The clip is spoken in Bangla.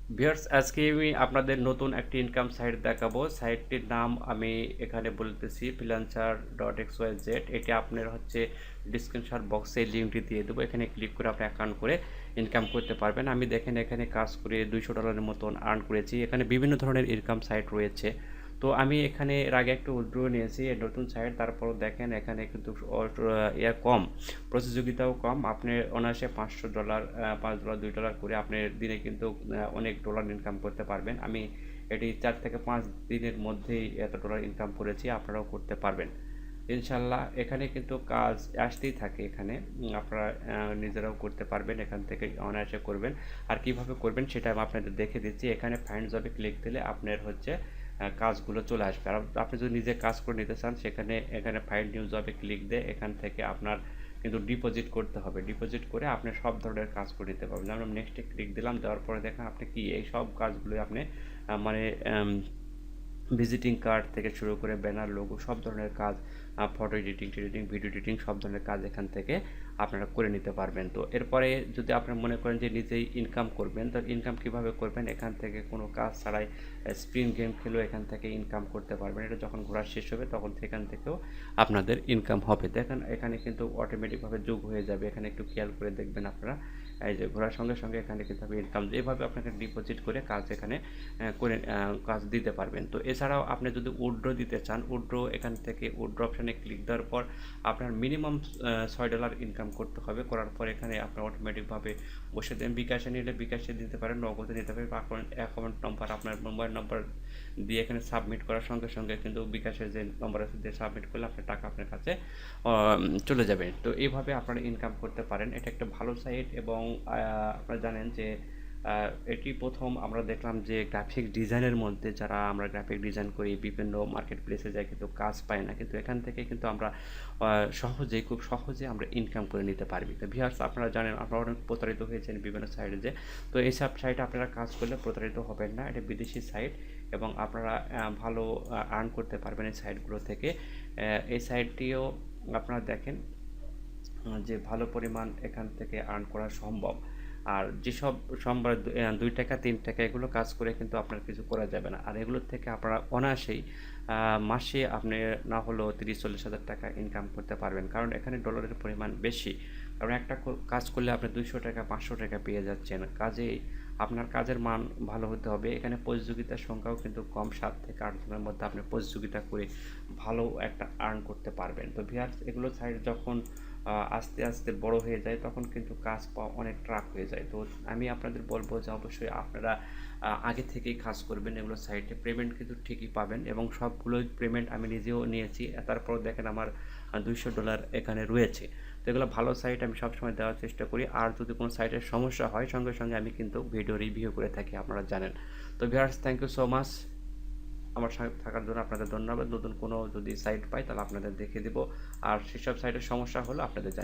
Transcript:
ভিউয়ার্স, আজকে আমি আপনাদের নতুন একটি ইনকাম সাইট দেখাবো। সাইটটির নাম আমি এখানে বলতেছি freelancer.xyz। এটি আপনার হচ্ছে ডিসক্রিপশন বক্সে লিঙ্কটি দিয়ে দেবো। এখানে ক্লিক করে আপনি অ্যাকাউন্ট করে ইনকাম করতে পারবেন। আমি দেখেন এখানে কাজ করে $200 মতন আর্ন করেছি। এখানে বিভিন্ন ধরনের ইনকাম সাইট রয়েছে। তো আমি এখানে এর আগে একটা উইথড্র নিয়েছি এই নতুন সাইট। তারপর দেখেন এখানে কিন্তু কম, প্রতিযোগিতাও কম। আপনি অনায়াসে $500, $5, $2 করে আপনি দিনে কিন্তু অনেক ডলার ইনকাম করতে পারবেন। আমি এটি 4 থেকে 5 দিনের মধ্যেই এত ডলার ইনকাম করেছি, আপনারাও করতে পারবেন ইনশাল্লাহ। এখানে কিন্তু কাজ আসতেই থাকে। এখানে আপনারা নিজেরাও করতে পারবেন, এখান থেকে অনায়াসে করবেন। আর কিভাবে করবেন সেটা আমি আপনাদের দেখে দিচ্ছি। এখানে ফাইন্ড জবে ক্লিক দিলে আপনার হচ্ছে কাজগুলো চলে আসবে। আর আপনি যদি নিজে কাজ করে নিতে চান এখানে ফাইন্ড নিউ জবে ক্লিক দিয়ে এখান থেকে আপনার কিন্তু ডিপোজিট করতে হবে। ডিপোজিট করে আপনি সব ধরনের কাজ করে নিতে পারবেন। যেমন নেক্সটে ক্লিক দিলাম, দেওয়ার পরে দেখেন আপনি কি এই সব কাজগুলোই আপনি মানে ভিজিটিং কার্ড থেকে শুরু করে ব্যানার, লোগো, সব ধরনের কাজ, ফটো এডিটিং, ভিডিও এডিটিং, সব ধরনের কাজ এখান থেকে আপনারা করে নিতে পারবেন। তো এরপরে যদি আপনারা মনে করেন যে নিজেই ইনকাম করবেন, তো ইনকাম কিভাবে করবেন, এখান থেকে কোনো কাজ ছাড়াই স্পিন গেম খেলেও এখান থেকে ইনকাম করতে পারবেন। এটা যখন ঘোরা শেষ হবে তখন সেখান থেকেও আপনাদের ইনকাম হবে। দেখেন এখানে কিন্তু অটোমেটিকভাবে যোগ হয়ে যাবে। এখানে একটু খেয়াল করে দেখবেন আপনারা, এই যে ঘোরার সঙ্গে সঙ্গে এখানে কিন্তু ইনকাম, এভাবে আপনাকে ডিপোজিট করে কাজ এখানে করে কাজ দিতে পারবেন। তো এছাড়াও আপনি যদি উইথড্র দিতে চান, উইথড্র এখান থেকে উইথড্র অপশানে ক্লিক দেওয়ার পর আপনার মিনিমাম $6 ইনকাম করতে হবে। করার পর এখানে আপনার অটোমেটিকভাবে বসে দেন। বিকাশে নিলে বিকাশে দিতে পারেন, নগদে নিতে পারেন। অ্যাকাউন্ট নম্বর, আপনার মোবাইল নম্বর দিয়ে এখানে সাবমিট করার সঙ্গে সঙ্গে কিন্তু বিকাশের যে নম্বর আছে দিয়ে সাবমিট করলে আপনার টাকা আপনার কাছে চলে যাবে। তো এইভাবে আপনারা ইনকাম করতে পারেন। এটা একটা ভালো সাইট এবং আপনারা জানেন যে এটি প্রথম আমরা দেখলাম যে গ্রাফিক ডিজাইনের মধ্যে যারা আমরা গ্রাফিক ডিজাইন করি বিভিন্ন মার্কেট প্লেসে যাই কিন্তু কাজ পাই না, কিন্তু এখান থেকে কিন্তু আমরা খুব সহজে আমরা ইনকাম করে নিতে পারবি। তো ভিউয়ার্স, আপনারা জানেন আপনারা অনেক প্রতারিত হয়েছেন বিভিন্ন সাইটে যে, তো এইসব সাইটে আপনারা কাজ করলে প্রতারিত হবেন না। এটা বিদেশি সাইট এবং আপনারা ভালো আর্ন করতে পারবেন এই সাইটগুলো থেকে। এই সাইটটিও আপনারা দেখেন যে ভালো পরিমাণ এখান থেকে আর্ন করা সম্ভব। আর যেসব সোমবার $2, $3 এগুলো কাজ করে কিন্তু আপনার কিছু করা যাবে না। আর এগুলোর থেকে আপনারা অনায়াসেই মাসে আপনি না হলেও 30-40 হাজার টাকা ইনকাম করতে পারবেন, কারণ এখানে ডলারের পরিমাণ বেশি। কারণ একটা কাজ করলে আপনি $200, $500 পেয়ে যাচ্ছেন। কাজেই আপনার কাজের মান ভালো হতে হবে। এখানে প্রতিযোগিতার সংখ্যাও কিন্তু কম, 7 থেকে 8 জনের মধ্যে আপনি প্রতিযোগিতা করে ভালো একটা আর্ন করতে পারবেন। তো ভিউয়ার্স, এগুলো সাইট যখন আস্তে আস্তে বড় হয়ে যায় তখন কিন্তু কাজ পাওয়া অনেক ট্রাক হয়ে যায়। তো আমি আপনাদের বলবো যে অবশ্যই আপনারা আগে থেকেই কাজ করবেন। এগুলো সাইটে পেমেন্ট কিন্তু ঠিকই পাবেন এবং সবগুলোই পেমেন্ট আমি নিজেও নিয়েছি। তারপর দেখেন আমার $200 এখানে রয়েছে। তো এগুলো ভালো সাইট, আমি সবসময় দেওয়ার চেষ্টা করি। আর যদি কোনো সাইটের সমস্যা হয় সঙ্গে সঙ্গে আমি কিন্তু ভিডিও রিভিউ করে থাকি, আপনারা জানেন। তো viewers, thank you so much আমার সাথে থাকার জন্য। আপনাদের ধন্যবাদ। নতুন কোনো যদি সাইট পাই তাহলে আপনাদের দেখিয়ে দিব। আর সেসব সাইটের সমস্যা হলে আপনাদের জানি।